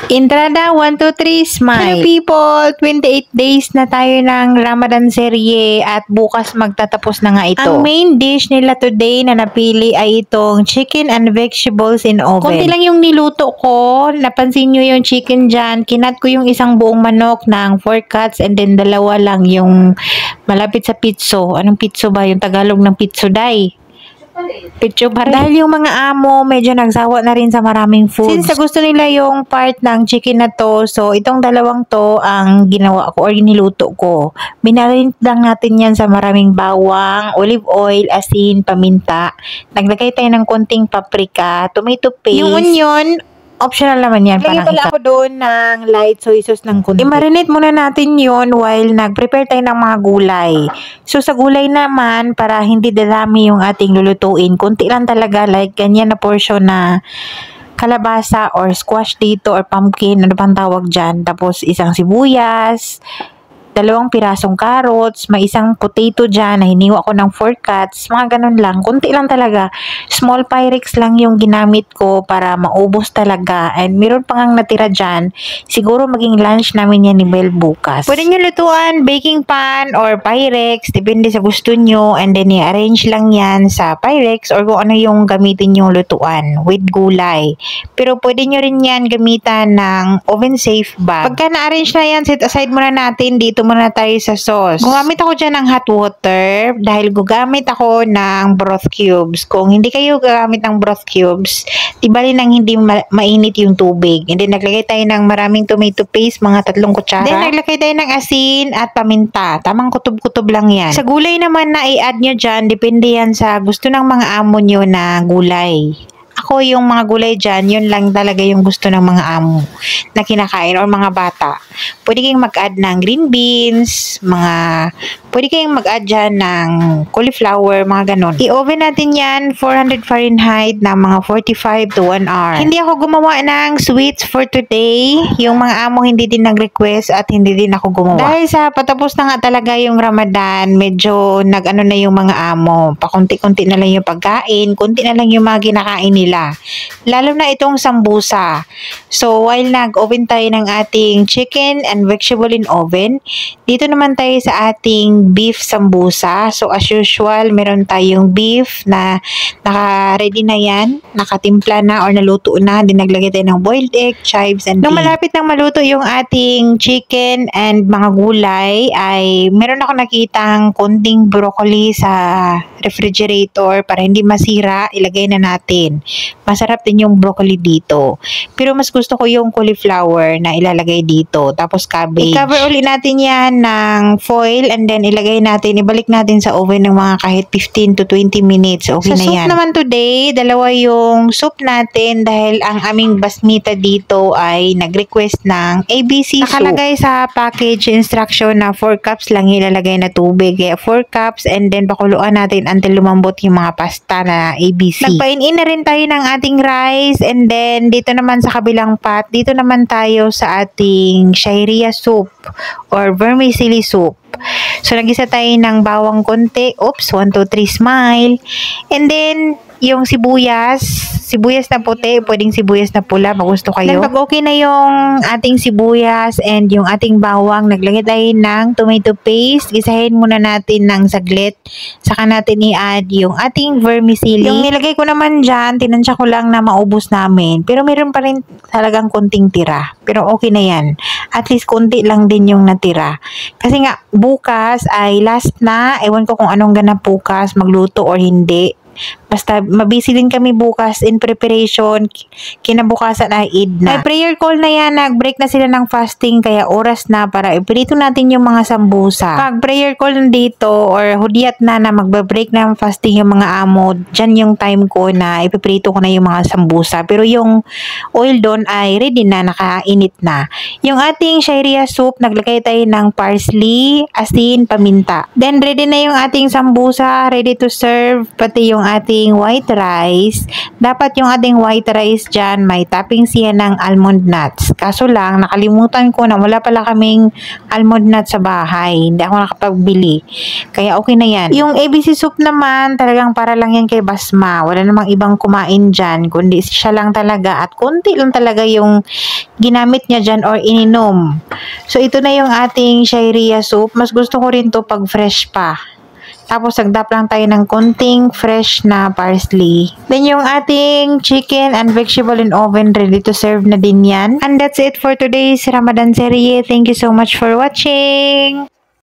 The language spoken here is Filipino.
Entrada 1, 2, 3, smile. Hello people, 28 days na tayo ng Ramadan serye at bukas magtatapos na nga ito. Ang main dish nila today na napili ay itong chicken and vegetables in oven. Kunti lang yung niluto ko. Napansin nyo yung chicken dyan. Kinat ko yung isang buong manok ng 4 cuts and then dalawa lang yung malapit sa pitso. Anong pitso ba? Yung Tagalog ng pitso day. Pitso pa rin. Dahil yung mga amo medyo nagsawa na rin sa maraming foods. Since gusto nila yung part ng chicken na to, so itong dalawang to ang ginawa ko or niluto ko. Binarin lang natin yan sa maraming bawang, olive oil, asin, paminta. Naglagay tayo ng konting paprika, tomato paste. Yung onion, optional naman yan. Lagay pala ako doon ng light soy sauce ng konti. I-marinate muna natin yon while nag-prepare tayo ng mga gulay. So sa gulay naman, para hindi dadami yung ating lulutuin, konti lang talaga, like ganyan na portion na kalabasa or squash dito or pumpkin, ano pang tawag dyan. Tapos isang sibuyas, 2 pirasong carrots, may isang potato dyan na hiniwa ko ng 4 cuts, mga ganun lang, kunti lang talaga. Small Pyrex lang yung ginamit ko para maubos talaga. And meron pa ngang natira dyan, siguro maging lunch namin yan ni Bel bukas. Pwede nyo lutuan, baking pan or Pyrex, depende sa gusto nyo, and then i-arrange lang yan sa Pyrex or kung ano yung gamitin yung lutuan with gulay. Pero pwede nyo rin yan gamitan ng oven safe bag. Pagka na-arrange na yan, set aside muna natin. Dito muna tayo sa sauce. Gumamit ako dyan ng hot water dahil gugamit ako ng broth cubes. Kung hindi kayo gagamit ng broth cubes, tibali nang hindi mainit yung tubig. And then naglagay tayo ng maraming tomato paste, mga 3 kutsara. Then naglagay tayo ng asin at paminta. Tamang kutob-kutob lang yan. Sa gulay naman na i-add nyo dyan, depende yan sa gusto ng mga amo nyo na gulay. Ako yung mga gulay dyan, yun lang talaga yung gusto ng mga amo na kinakain or mga bata. Pwede kayong mag-add ng green beans, pwede kayong mag-add dyan ng cauliflower, mga ganon. I-oven natin yan 400 Fahrenheit na mga 45 to 1 hour. Hindi ako gumawa ng sweets for today. Yung mga amo hindi din nag-request at hindi din ako gumawa. Dahil sa patapos na nga talaga yung Ramadan, medyo nag-ano na yung mga amo. Pakunti-kunti na lang yung pagkain, kunti na lang yung mga kinakain nila. Lalo na itong sambusa. So, while nag-oven tayo ng ating chicken and vegetable in oven, dito naman tayo sa ating beef sambusa. So, as usual, meron tayong beef na naka-ready na yan, nakatimpla na or naluto na. Din naglagay tayo ng boiled egg, chives, and nung malapit nang maluto yung ating chicken and mga gulay, ay meron ako nakitang konting broccoli sa refrigerator para hindi masira, ilagay na natin. Masarap din yung broccoli dito. Pero mas gusto ko yung cauliflower na ilalagay dito. Tapos cabbage. I-cover ulit natin yan ng foil and then ilagay natin, ibalik natin sa oven ng mga kahit 15 to 20 minutes. Okay na yan. Sa soup naman today, 2 yung soup natin dahil ang aming basmita dito ay nag-request ng ABC soup. Nakalagay sa package instruction na 4 cups lang ilalagay na tubig. Kaya 4 cups and then pakuluan natin until lumambot yung mga pasta na ABC. Nagpain-in na rin tayo ng ating rice and then dito naman sa kabilang pot, dito naman tayo sa ating shairia soup or vermicelli soup. So nagisa tayo ng bawang konti. Oops, 1, 2, 3, smile. And then yung sibuyas na puti, pwedeng sibuyas na pula, magusto kayo. Then pag okay na yung ating sibuyas and yung ating bawang, naglagay tayo ng tomato paste. Gisahin muna natin ng saglit. Saka natin i-add yung ating vermicelli. Yung nilagay ko naman dyan, tinansya ko lang na maubos namin. Pero meron pa rin talagang konting tira. Pero okay na yan. At least konti lang din yung natira. Kasi nga, bukas ay last na. Ewan ko kung anong ganap bukas, magluto or hindi. Basta mabisi din kami bukas in preparation, kinabukasan ay Eid na. May prayer call na yan, nag-break na sila ng fasting kaya oras na para iprito natin yung mga sambusa. Pag prayer call dito or hudyat na magbe-break ng fasting yung mga amo, dyan yung time ko na ipiprito ko na yung mga sambusa. Pero yung oil doon ay ready na, nakainit na. Yung ating shayriya soup, naglagay tayo ng parsley, asin, paminta. Then ready na yung ating sambusa, ready to serve, pati yung ating white rice. Dapat yung ating white rice dyan, may toppings yan ng almond nuts. Kaso lang, nakalimutan ko na wala pala kaming almond nuts sa bahay. Hindi ako nakapagbili. Kaya okay na yan. Yung ABC soup naman, talagang para lang yan kay Basma. Wala namang ibang kumain dyan, kundi siya lang talaga at konti lang talaga yung ginamit niya dyan or ininom. So, ito na yung ating shayriya soup. Mas gusto ko rin to pag fresh pa. Tapos, nagdap lang tayo ng konting fresh na parsley. Then, yung ating chicken and vegetable in oven, ready to serve na din yan. And that's it for today's Ramadan serye. Thank you so much for watching!